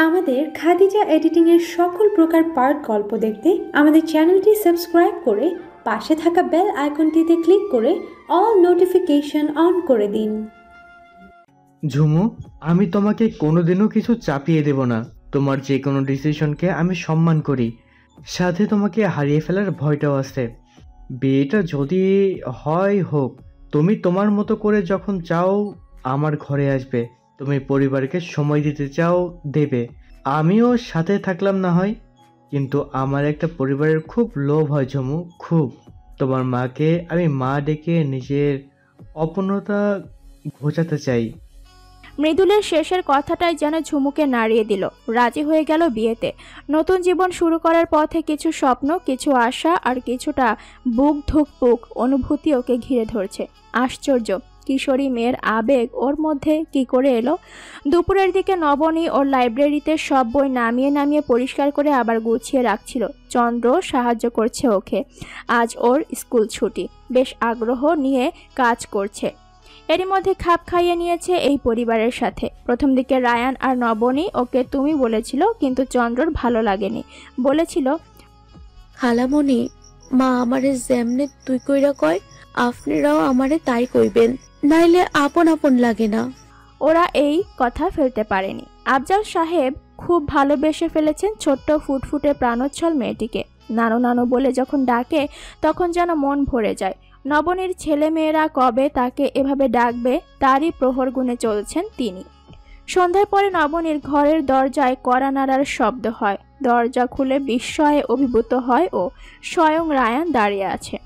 আমাদের খাদিজা এডিটিং এর সকল প্রকার পার্ট গল্প দেখতে আমাদের চ্যানেলটি সাবস্ক্রাইব করে পাশে থাকা বেল আইকনটিতে ক্লিক করে অল নোটিফিকেশন অন করে দিন। ঝুমু, আমি তোমাকে কোনোদিনও কিছু চাপিয়ে দেব না। তোমার যে কোনো ডিসিশনকে আমি সম্মান করি, সাথে তোমাকে হারিয়ে ফেলার ভয়টাও আছে। বিয়েটা যদি হয় হোক, তুমি তোমার মতো করে যখন চাও আমার ঘরে আসবে, তুমি পরিবারকে সময় দিতে চাও দেবে, আমিও সাথে থাকলাম না হয়। কিন্তু আমার একটা পরিবারের খুব লোভ হয় ঝুমু, খুব। তোমার মাকে আমি মা ডেকে নিজের অপূর্ণতা ঘোচাতে চাই। মৃদুলের শেষের কথাটাই যেন ঝুমুকে নাড়িয়ে দিল। রাজি হয়ে গেল বিয়েতে। নতুন জীবন শুরু করার পথে কিছু স্বপ্ন, কিছু আশা আর কিছুটা বুক ধুকপুক অনুভূতি ওকে ঘিরে ধরছে। আশ্চর্য, কিশোরী মেয়ের আবেগ ওর মধ্যে কি করে এলো? দুপুরের দিকে নবনী ওর লাইব্রেরিতে সব বই নামিয়ে নামিয়ে পরিষ্কার করে আবার গুছিয়ে রাখছিল। চন্দ্র সাহায্য করছে ওকে। আজ ওর স্কুল ছুটি, বেশ আগ্রহ নিয়ে কাজ করছে। এরই মধ্যে খাপ খাইয়ে নিয়েছে এই পরিবারের সাথে। প্রথম দিকে রায়ান আর নবনী ওকে তুমি বলেছিল, কিন্তু চন্দ্রর ভালো লাগেনি। বলেছিল, খালামণি, মা আমারে যেমনে তুই কইরা কয়, আপনারাও আমারে তাই কইবেন, নাইলে আপন আপন লাগে না। ওরা এই কথা ফেলতে পারেনি। আফজাল সাহেব খুব ভালোবেসে ফেলেছেন ছোট্ট ফুটফুটে প্রাণোচ্ছল মেয়েটিকে। নানু নানু বলে যখন ডাকে তখন যেন মন ভরে যায়। নবনীর ছেলে মেয়েরা কবে তাকে এভাবে ডাকবে তারই প্রহর গুনে চলছেন তিনি। সন্ধ্যার পরে নবনীর ঘরের দরজায় কড়া নাড়ার শব্দ হয়। দরজা খুলে বিস্ময়ে অভিভূত হয় ও স্বয়ং রায়ান দাঁড়িয়ে আছে।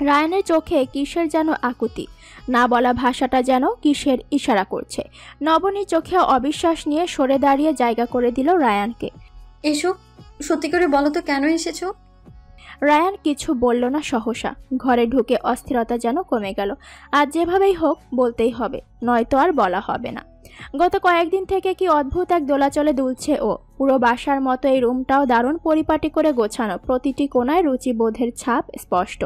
রায়ানের চোখে কিসের যেন আকুতি, না বলা ভাষাটা যেন কিসের ইশারা করছে। নবনীর চোখে অবিশ্বাস নিয়ে সরে দাঁড়িয়ে জায়গা করে দিল রায়ানকে। এসো, সত্যি করে বলো তো কেন এসেছো? রায়ান কিছু বলল না। সহসা ঘরে ঢুকে অস্থিরতা যেন কমে গেল। আজ যেভাবেই হোক বলতেই হবে, নয়তো আর বলা হবে না। গত কয়েকদিন থেকে কি অদ্ভুত এক দোলাচলে দুলছে ও। পুরো বাসার মতো এই রুমটাও দারুণ পরিপাটি করে গোছানো। প্রতিটি কোণায় রুচিবোধের ছাপ স্পষ্ট।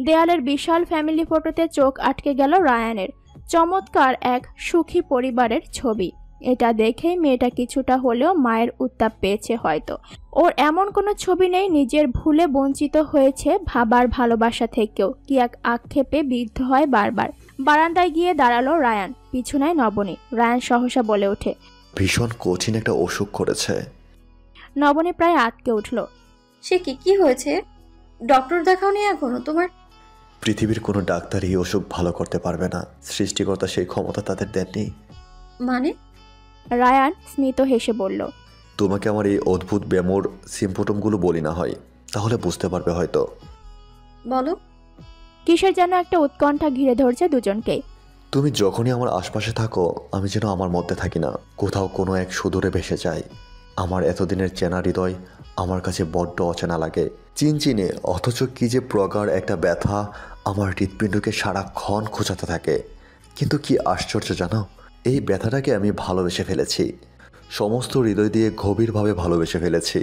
দেয়ালের বিশাল ফ্যামিলি ফটোতে চোখ আটকে গেল রায়ানের। চমৎকার এক সুখী পরিবারের ছবি। এটা দেখেই মেয়েটা কিছুটা হলেও মায়ের উত্তাপ পেয়েছে হয়তো। ওর এমন কোনো ছবি নেই নিজের ভুলে বঞ্চিত হয়েছে ভাবার ভালোবাসা থেকেও। কি এক আক্ষেপে বিদ্ধ হয় বারবার। বারান্দায় গিয়ে দাঁড়ালো রায়ান, পিছনায় নবনী। রায়ান সহসা বলে ওঠে, ভীষণ কঠিন একটা অসুখ করেছে। নবনী প্রায় আটকে উঠল। সে কি হয়েছে? ডক্টর দেখাওনি এখনো তোমার? পৃথিবীর কোনো ডাক্তার এই অসুখ ভালো করতে পারবে না। সৃষ্টিকর্তা সেই ক্ষমতা তাদের দেননি। মানে? রায়ান স্মিত হেসে বলল, তোমাকে আমার এই অদ্ভুত ব্যামোর সিম্পটমগুলো বলি না হয়, তাহলে বুঝতে পারবে হয়তো। বলো। কিসের যেন একটা উৎকণ্ঠা ঘিরে ধরছে দুজনকেই। তুমি যখনই আমার আশপাশে থাকো, আমি যেন আমার মধ্যে থাকি না, কোথাও কোনো এক সুদূরে ভেসে যাই। আমার এতদিনের চেনা হৃদয় আমার কাছে বড্ড অচেনা লাগে। চিনচিনে, অথচ কি যে প্রগাঢ় একটা ব্যথা আমার হৃৎপিণ্ডকে সারাক্ষণ খোঁচাতে থাকে। কিন্তু কি আশ্চর্য জানো, এই ব্যথাটাকে আমি ভালোবেসে ফেলেছি। সমস্ত হৃদয় দিয়ে গভীরভাবে ভালোবেসে ফেলেছি।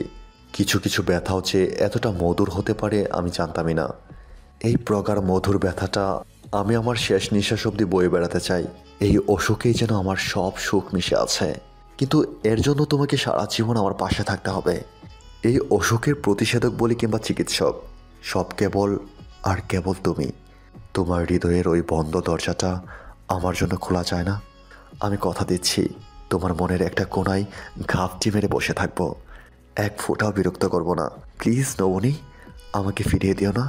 কিছু কিছু ব্যথাও যে এতটা মধুর হতে পারে আমি জানতামই না। এই প্রগাঢ় মধুর ব্যথাটা আমি আমার শেষ নিঃশ্বাস অবধি বয়ে বেড়াতে চাই। এই অসুখেই যেন আমার সব সুখ মিশে আছে। কিন্তু এর জন্য তোমাকে সারা জীবন আমার পাশে থাকতে হবে। এই অসুখের প্রতিষেধক বলি কিংবা চিকিৎসক, সব কেবল আর কেবল তুমি। তোমার হৃদয়ের ওই বন্ধ দরজাটা আমার জন্য খোলা যায় না। আমি কথা দিচ্ছি, তোমার মনের একটা কোণায় ঘাপটি মেরে বসে থাকবো। এক ফোঁটাও বিরক্ত করব না। প্লিজ নবনী, আমাকে ফিরিয়ে দিও না।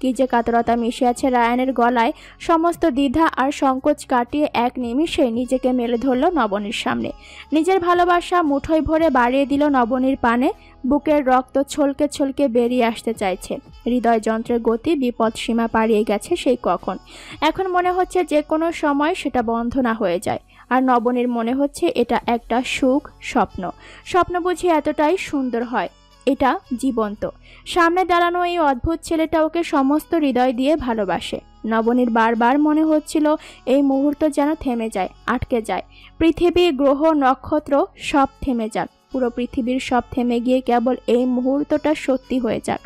কি যে কাতরতা মিশে আছে রায়ানের গলায়। সমস্ত দ্বিধা আর সংকোচ কাটিয়ে এক নিমিষে নিজেকে মেলে ধরল নবনীর সামনে। নিজের ভালোবাসা মুঠোয় ভরে বাড়িয়ে দিল নবনীর পানে। বুকের রক্ত ছলকে ছলকে বেরিয়ে আসতে চাইছে। হৃদয় যন্ত্রের গতি বিপদ সীমা পাড়িয়ে গেছে সেই কখন। এখন মনে হচ্ছে যে কোনো সময় সেটা বন্ধ না হয়ে যায়। আর নবনীর মনে হচ্ছে এটা একটা সুখ স্বপ্ন। স্বপ্ন বুঝি এতটাই সুন্দর হয়? এটা জীবন্ত। সামনে দাঁড়ানো এই অদ্ভুত ছেলেটা ওকে সমস্ত হৃদয় দিয়ে ভালোবাসে। নবনীর বারবার মনে হচ্ছিল এই মুহূর্ত যেন থেমে যায়, আটকে যায়। পৃথিবী, গ্রহ, নক্ষত্র সব থেমে যাক, পুরো পৃথিবীর সব থেমে গিয়ে কেবল এই মুহূর্তটা সত্যি হয়ে যাক।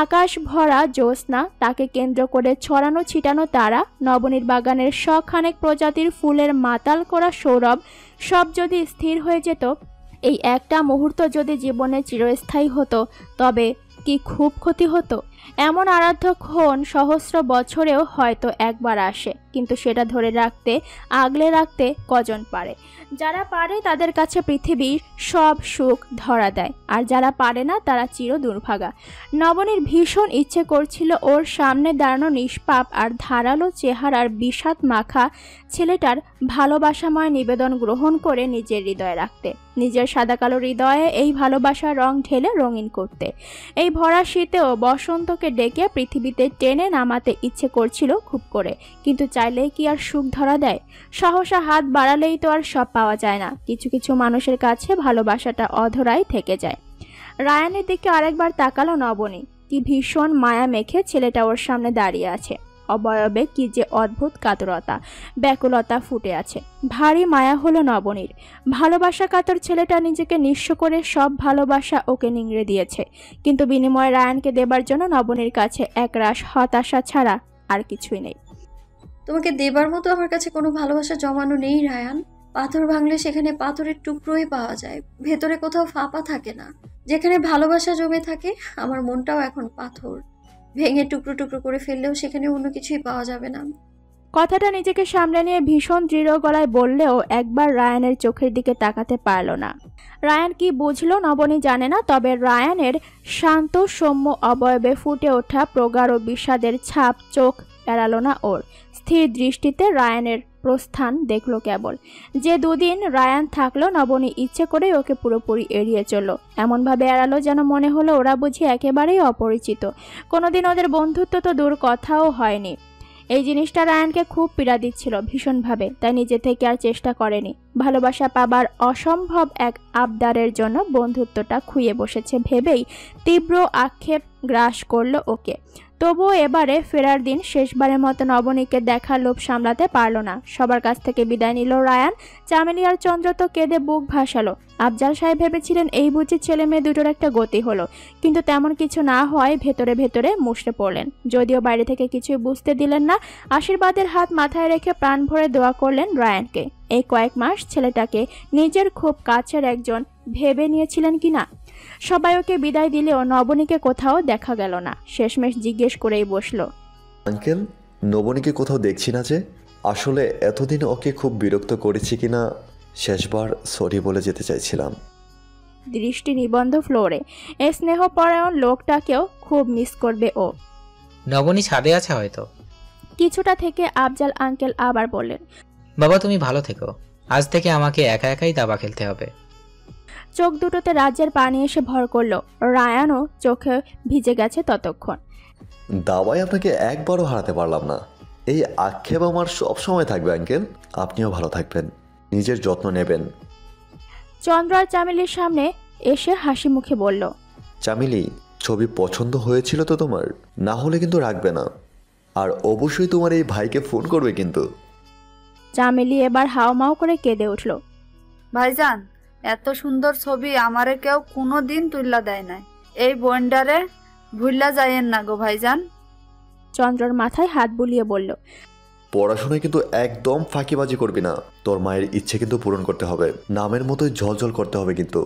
আকাশ ভরা জ্যোৎস্না, তাকে কেন্দ্র করে ছড়ানো ছিটানো তারা, নবনীর বাগানের শখানেক প্রজাতির ফুলের মাতাল করা সৌরভ, সব যদি স্থির হয়ে যেত, এই একটা মুহূর্ত যদি জীবনে চিরস্থায়ী হতো, তবে কি খুব ক্ষতি হতো? এমন আরাধ্য ক্ষণ সহস্র বছরেও হয়তো একবার আসে, কিন্তু সেটা ধরে রাখতে, আগলে রাখতে কজন পারে? যারা পারে তাদের কাছে পৃথিবীর সব সুখ ধরা দেয়, আর যারা পারে না তারা চির দুর্ভাগা। নবনীর ভীষণ ইচ্ছে করছিল ওর সামনে দাঁড়ানো নিষ্পাপ আর ধারালো চেহারার বিষাদ মাখা ছেলেটার ভালোবাসাময় নিবেদন গ্রহণ করে নিজের হৃদয়ে রাখতে, নিজের সাদা কালো হৃদয়ে এই ভালোবাসার রং ঢেলে রঙিন করতে। এই ভরা শীতেও বসন্তকে ডেকে পৃথিবীতে টেনে নামাতে ইচ্ছে করছিল খুব করে, কিন্তু চাইলেই কি আর সুখ ধরা দেয়? সহসা হাত বাড়ালেই তো আর সব পাওয়া যায় না। কিছু কিছু মানুষের কাছে ভালোবাসাটা অধরাই থেকে যায়। রায়ানের দিকে আরেকবার তাকালো নবনী। কি ভীষণ মায়া মেখে ছেলেটা ওর সামনে দাঁড়িয়ে আছে। অবয়বে কি যে অদ্ভুত কাতরতা, ব্যাকুলতা ফুটে আছে। ভারী মায়া হলো নবনীর। ভালোবাসা কাতর ছেলেটা নিজেকে নিঃস্ব করে সব ভালোবাসা ওকে নিংড়ে দিয়েছে, কিন্তু বিনিময়ে রায়ানকে দেবার জন্য নবনীর কাছে একরাশ হতাশা ছাড়া আর কিছুই নেই। তোমাকে দেবার মতো আমার কাছে কোনো ভালোবাসা জমানো নেই রায়ান। পাথর ভাঙলে সেখানে পাথরের টুকরোই পাওয়া যায়, ভেতরে কোথাও ফাঁপা থাকে না। যেখানে ভালোবাসা জমে থাকে, আমার মনটাও এখন পাথর। ভেঙে টুকরো টুকরো করে ফেললেও সেখানে অন্য কিছুই পাওয়া যাবে না। কথাটা নিজেকে সামলে নিয়ে ভীষণ দৃঢ় গলায় বললেও একবার রায়ানের চোখের দিকে তাকাতে পারল না। রায়ান কি বুঝলো নবনী জানে না, তবে রায়ানের শান্ত সৌম্য অবয়বে ফুটে ওঠা প্রগাঢ় বিষাদের ছাপ চোখ এড়ালো না ওর। স্থির দৃষ্টিতে রায়ানের প্রস্থান দেখলো কেবল। যে দুদিন রায়ান থাকলো, নবনী ইচ্ছে করে ওকে পুরোপুরি এড়িয়ে চলল। এমনভাবে এড়ালো যেন মনে হলো ওরা বুঝি একেবারেই অপরিচিত। কোনোদিন ওদের বন্ধুত্ব তো দূর কথাও হয়নি। এই জিনিসটা রায়ানকে খুব পীড়া দিচ্ছিল ভীষণভাবে, তাই নিজে থেকে আর চেষ্টা করেনি। ভালোবাসা পাবার অসম্ভব এক আবদারের জন্য বন্ধুত্বটা খুইয়ে বসেছে ভেবেই তীব্র আক্ষেপ গ্রাস করলো ওকে। তবুও এবারে ফেরার দিন শেষবারের মতো নবনীকে দেখার লোভ সামলাতে পারল না। সবার কাছ থেকে বিদায় নিল রায়ান। চামেলি আর চন্দ্র তো কেঁদে বুক ভাসালো। আফজাল সাহেব ভেবেছিলেন এই বুঝি ছেলে মেয়ে দুটোর একটা গতি হলো, কিন্তু তেমন কিছু না হয় ভেতরে ভেতরে মুষড়ে পড়লেন। যদিও বাইরে থেকে কিছুই বুঝতে দিলেন না, আশীর্বাদের হাত মাথায় রেখে প্রাণ ভরে দোয়া করলেন রায়ানকে। এই কয়েক মাস ছেলেটাকে নিজের খুব কাছের একজন ভেবে নিয়েছিলেন কিনা। সবাই ওকে বিদায় দিলেও নবনীকে কোথাও দেখা গেল না। শেষমেশ জিজ্ঞেস করেই বসলো, আঙ্কেল, নবনীকে কোথাও দেখছি না যে। আসলে এতদিন ওকে খুব বিরক্ত করেছি কিনা শেষবার সরি বলে যেতে চাইছিলাম। দৃষ্টি নিবন্ধ ফ্লোরে। এই স্নেহপরায়ণ লোকটাকেও খুব মিস করবে ও। নবনী ছাদে আছে হয়তো। কিছুটা থেকে আফজাল আঙ্কেল আবার বললেন, বাবা তুমি ভালো থেকো, আজ থেকে আমাকে একা একাই দাবা খেলতে হবে। চোখ দুটোতে রাজ্যের পানি এসে ভর করলো। রায়ানও চোখে ভিজে গেছে ততক্ষণ। দাবায় আপনাকে একবারও হারাতে পারলাম না, এই আক্ষেপ আমার সব সময় থাকবে আঙ্কেল। আপনিও ভালো থাকবেন, নিজের যত্ন নেবেন। চন্দ্র আর চামেলির সামনে এসে হাসি মুখে বলল, চামেলি, ছবি পছন্দ হয়েছিল তো তোমার? না হলে কিন্তু রাখবে না, আর অবশ্যই তোমার এই ভাইকে ফোন করবে কিন্তু। চামেলি এবার হাওমাও করে কেঁদে উঠল। ভাইজান, এত সুন্দর ছবি আমারে কেউ কোনো দিন তুললা দেয় নাই। এই বন্ডারে ভুললা যাইয়েন না গো ভাইজান। চন্দ্রর মাথায় হাত বুলিয়ে বলল, পড়াশোনায় কিন্তু একদম ফাঁকিবাজি করবি না। তোর মায়ের ইচ্ছে কিন্তু পূরণ করতে হবে, নামের মতোই ঝলঝল করতে হবে কিন্তু,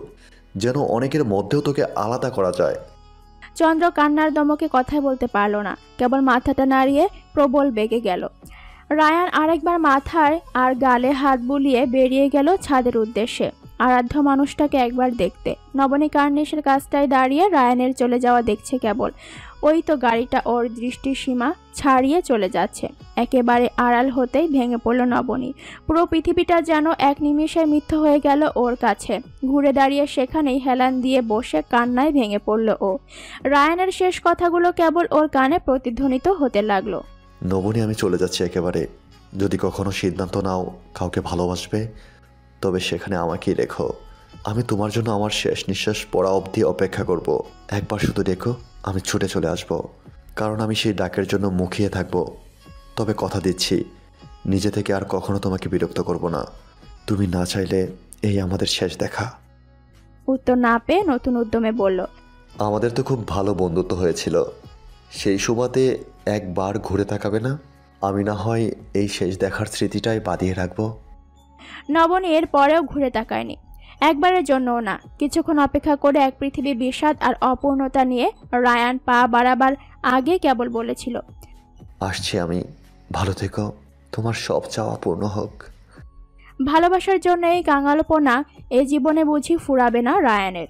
যেন অনেকের মধ্যেও তোকে আলাদা করা যায়। চন্দ্র কান্নার দমকে কথাই বলতে পারল না, কেবল মাথাটা নাড়িয়ে প্রবল বেগে গেল। রায়ান আরেকবার মাথায় আর গালে হাত বুলিয়ে বেরিয়ে গেল ছাদের উদ্দেশ্যে, আরাধ্য মানুষটাকে একবার দেখতে। নবনী কার্নিশের কাছটায় দাঁড়িয়ে রায়ানের চলে যাওয়া দেখছে কেবল। ওই তো গাড়িটা ওর দৃষ্টির সীমা ছাড়িয়ে চলে যাচ্ছে। একেবারে আড়াল হতেই ভেঙে পড়ল নবনী। পুরো পৃথিবীটা যেন এক নিমিষে মিথ্যা হয়ে গেল ওর কাছে। ঘুরে দাঁড়িয়ে সেখানেই হেলান দিয়ে বসে কান্নায় ভেঙে পড়ল ও। রায়ানের শেষ কথাগুলো কেবল ওর কানে প্রতিধ্বনিত হতে লাগলো। নবনী, আমি চলে যাচ্ছি একেবারে। যদি কখনো সিদ্ধান্ত নাও কাউকে ভালোবাসবে, তবে সেখানে আমাকেই রেখো। আমি তোমার জন্য আমার শেষ নিঃশ্বাস পড়া অবধি অপেক্ষা করব। একবার শুধু দেখো, আমি ছুটে চলে আসব, কারণ আমি সেই ডাকের জন্য মুখিয়ে থাকব। তবে কথা দিচ্ছি, নিজে থেকে আর কখনো তোমাকে বিরক্ত করব না। তুমি না চাইলে এই আমাদের শেষ দেখা। উত্তর না পেয়ে নতুন উদ্যমে বলল, আমাদের তো খুব ভালো বন্ধুত্ব হয়েছিল, সেই সুবাদে একবার ঘুরে তাকাবে না? আমি না হয় এই শেষ দেখার স্মৃতিটাই বাঁধিয়ে রাখবো। নবনী এর পরেও ঘুরে তাকায়নি, একবারের জন্যও না। কিছুক্ষণ অপেক্ষা করে এক পৃথিবী বিষাদ আর অপূর্ণতা নিয়ে রায়ান পা বাড়াবার আগে কেবল বলেছিল, আসছি আমি, ভালো থেকো, তোমার সব চাওয়া পূর্ণ হোক। ভালোবাসার জন্য এই কাঙালপনা এ জীবনে বুঝি ফুরাবে না রায়ানের।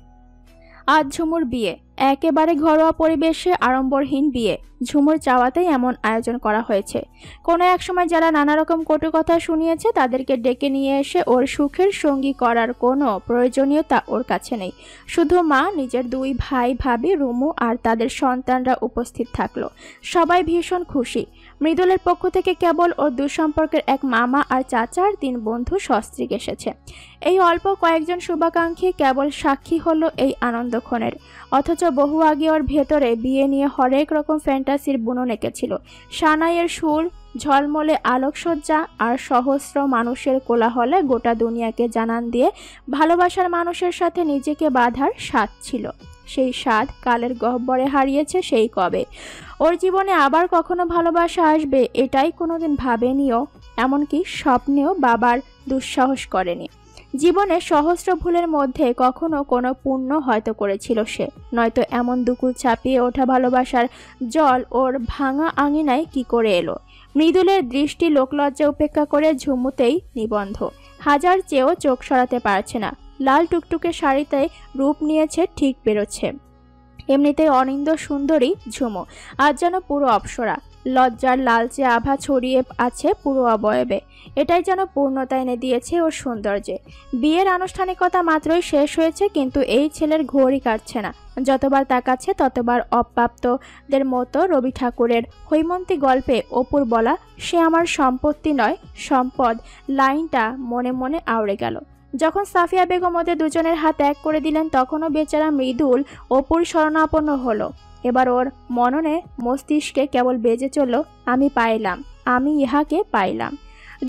আজ ঝুমুর বিয়ে, একেবারে ঘরোয়া পরিবেশে আড়ম্বরহীন বিয়ে। ঝুমুর চাওয়াতেই এমন আয়োজন করা হয়েছে। কোনো এক সময় যারা নানা রকম কটু কথা শুনিয়েছে তাদেরকে ডেকে নিয়ে এসে ওর সুখের সঙ্গী করার কোনো প্রয়োজনীয়তা ওর কাছে নেই। শুধু মা, নিজের 2 ভাই ভাবি, রুমু আর তাদের সন্তানরা উপস্থিত থাকলো। সবাই ভীষণ খুশি। মৃদুলের পক্ষ থেকে কেবল ওর দুঃসম্পর্কের এক মামা আর চাচার 3 বন্ধু সস্ত্রীক এসেছে। এই অল্প কয়েকজন শুভাকাঙ্ক্ষী কেবল সাক্ষী হলো এই আনন্দক্ষণের। অথচ বহু আগে ওর ভেতরে বিয়ে নিয়ে হরেক রকম ফ্যান্টাসির বুনন এঁকেছিল। সানাইয়ের সুর, ঝলমলে আলোকসজ্জা আর সহস্র মানুষের কোলাহলে গোটা দুনিয়াকে জানান দিয়ে ভালোবাসার মানুষের সাথে নিজেকে বাঁধার স্বাদ ছিল। সেই স্বাদ কালের গহ্বরে হারিয়েছে সেই কবে। ওর জীবনে আবার কখনো ভালোবাসা আসবে এটাই কোনোদিন ভাবেনিও, এমনকি স্বপ্নেও বাবার দুঃসাহস করেনি। জীবনে সহস্র ভুলের মধ্যে কখনো কোনো পুণ্য হয়তো করেছিল সে, নয়তো এমন দুকুল ছাপিয়ে ওঠা ভালোবাসার জল ওর ভাঙা আঙিনায় কি করে এলো। মৃদুলের দৃষ্টি লোকলজ্জা উপেক্ষা করে ঝুমুতেই নিবন্ধ। হাজার চেয়েও চোখ সরাতে পারছে না। লাল টুকটুকে শাড়িতে রূপ নিয়েছে, ঠিক বেরোচ্ছে। এমনিতেই অনিন্দ সুন্দরী ঝুমু, আজ যেন পুরো অপ্সরা। লজ্জার লালচে আভা ছড়িয়ে আছে পুরো অবয়বে। এটাই যেন পূর্ণতা এনে দিয়েছে ওর সৌন্দর্যে। বিয়ের আনুষ্ঠানিকতা মাত্রই শেষ হয়েছে, কিন্তু এই ছেলের ঘড়ি কাটছে না। যতবার তাকাচ্ছে ততবার অপ্রাপ্তদের মতো রবি ঠাকুরের হৈমন্তী গল্পে অপুর বলা সে আমার সম্পত্তি নয় সম্পদ লাইনটা মনে মনে আউড়ে গেল। যখন সাফিয়া বেগম ওদের দুজনের হাত এক করে দিলেন তখনও বেচারা মৃদুল অপুর শরণাপন্ন হলো। এবার ওর মননে মস্তিষ্কে কেবল বেজে চলল, আমি পাইলাম, আমি ইহাকে পাইলাম।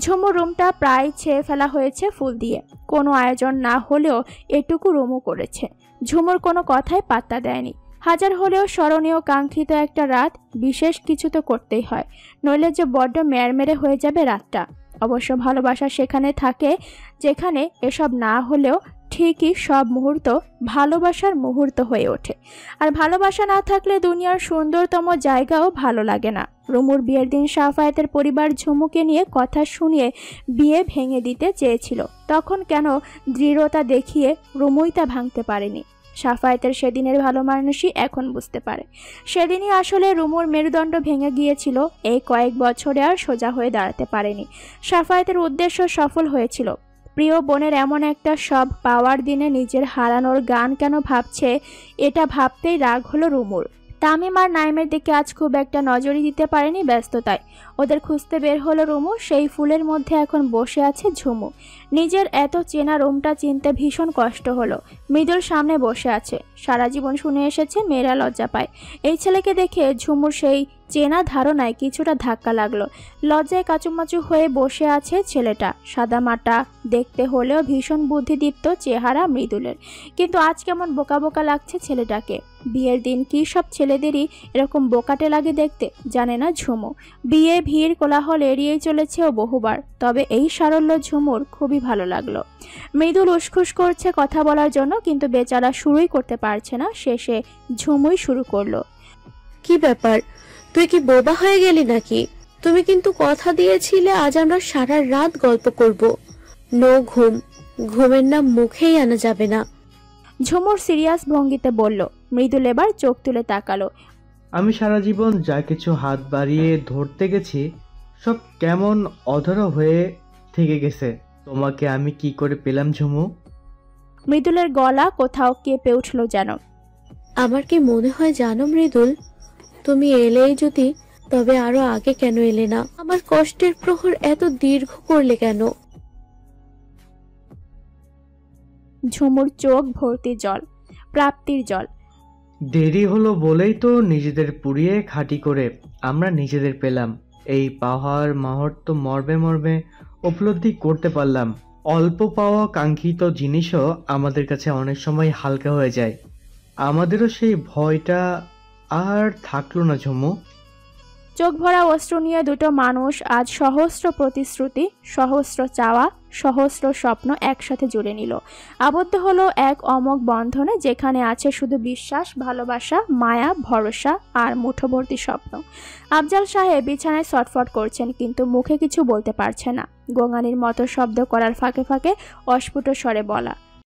ঝুমুর রুমটা প্রায় ছেয়ে ফেলা হয়েছে ফুল দিয়ে। কোনো আয়োজন না হলেও এটুকু রুমও করেছে। ঝুমুর কোনো কথাই পাত্তা দেয়নি। হাজার হলেও স্মরণীয় কাঙ্ক্ষিত একটা রাত, বিশেষ কিছু তো করতেই হয়, নইলে যে বড্ড মেরমেরে হয়ে যাবে রাতটা। অবশ্য ভালোবাসা সেখানে থাকে যেখানে এসব না হলেও ঠিকই সব মুহূর্ত ভালোবাসার মুহূর্ত হয়ে ওঠে। আর ভালোবাসা না থাকলে দুনিয়ার সুন্দরতম জায়গাও ভালো লাগে না। রুমুর বিয়ের দিন সাফায়েতের পরিবার ঝুমুকে নিয়ে কথা শুনিয়ে বিয়ে ভেঙে দিতে চেয়েছিল। তখন কেন দৃঢ়তা দেখিয়ে রুমুই তা ভাঙতে পারেনি। সাফায়েতের সেদিনের ভালো মানুষই এখন বুঝতে পারে। সেদিনই আসলে রুমুর মেরুদণ্ড ভেঙে গিয়েছিল। এই কয়েক বছরে আর সোজা হয়ে দাঁড়াতে পারেনি। সাফায়েতের উদ্দেশ্য সফল হয়েছিল। প্রিয় বোনের এমন একটা সব পাওয়ার দিনে নিজের হারানোর গান কেন ভাবছে, এটা ভাবতেই রাগ হলো রুমুর। তামিম আর নাইমের দিকে আজ খুব একটা নজরই দিতে পারেনি ব্যস্ততায়। ওদের খুঁজতে বের হলো রুমু। সেই ফুলের মধ্যে এখন বসে আছে ঝুমু। নিজের এত চেনা রুমটা চিনতে ভীষণ কষ্ট হলো। মৃদুল সামনে বসে আছে। সারা জীবন শুনে এসেছে মেয়েরা লজ্জা পায়। এই ছেলেকে দেখে ঝুমুর সেই চেনা ধারণায় কিছুটা ধাক্কা লাগলো। লজ্জায় কাচুমাচু হয়ে বসে আছে ছেলেটা। সাদামাটা দেখতে হলেও ভীষণ বুদ্ধিদীপ্ত চেহারা মৃদুলের, কিন্তু আজ কেমন বোকা বোকা লাগছে ছেলেটাকে। বিয়ের দিন কি সব ছেলেদেরই এরকম বোকাটে লাগে দেখতে, জানে না ঝুমু। বিয়ে ভিড় কোলাহল এড়িয়েই চলেছে ও বহুবার, তবে এই সারল্য ঝুমুর খুবই ভালো লাগলো। মৃদুল উসখুস করছে কথা বলার জন্য, কিন্তু বেচারা শুরুই করতে পারছে না। শেষে ঝুমুই শুরু করলো। কি ব্যাপার, তুই কি বোবা হয়ে গেলি নাকি? তুমি কিন্তু কথা দিয়েছিলে আজ আমরা সারা রাত গল্প করব। নো ঘুম, ঘুমের নাম মুখেই আনা যাবে না। ঝুমুর সিরিয়াস ভঙ্গিতে বলল। মৃদুল এবার চোখ তুলে তাকালো। আমি সারা জীবন যা কিছু হাত বাড়িয়ে ধরতে গেছি সব কেমন অধরা হয়ে থেকে গেছে। তোমাকে আমি কি করে পেলাম ঝুমু? মৃদুলের গলা কোথাও কেঁপে উঠল যেন। আমার কি মনে হয় জানো মৃদুল, তুমি এলেই যদি, তবে আরো আগে কেন এলে না? আমার কষ্টের প্রহর এত দীর্ঘ করলে কেন? ঝুমুর চোখ ভর্তি জল, প্রাপ্তির জল। দেরি হলো বলেই তো নিজেদের পুড়িয়ে খাঁটি করে আমরা নিজেদের পেলাম। এই পাহাড় মাহর তো মর্মে মর্মে উপলব্ধি করতে পারলাম। অল্প পাওয়া কাঙ্ক্ষিত জিনিসও আমাদের কাছে অনেক সময় হালকা হয়ে যায়। আমাদেরও সেই ভয়টা আর থাকলো না ঝুমু। চোখ ভরা অশ্রু নিয়ে দুটো মানুষ আজ সহস্র প্রতিশ্রুতি, সহস্র চাওয়া, সহস্র স্বপ্ন একসাথে জুড়ে নিল, আবদ্ধ হলো এক অমোঘ বন্ধনে, যেখানে আছে শুধু বিশ্বাস, ভালোবাসা, মায়া, ভরসা আর মুঠোভর্তি স্বপ্ন। আফজাল সাহেব বিছানায় ছটফট করছেন, কিন্তু মুখে কিছু বলতে পারছে না। গোঙানির মতো শব্দ করার ফাঁকে ফাঁকে অস্ফুট স্বরে বলা,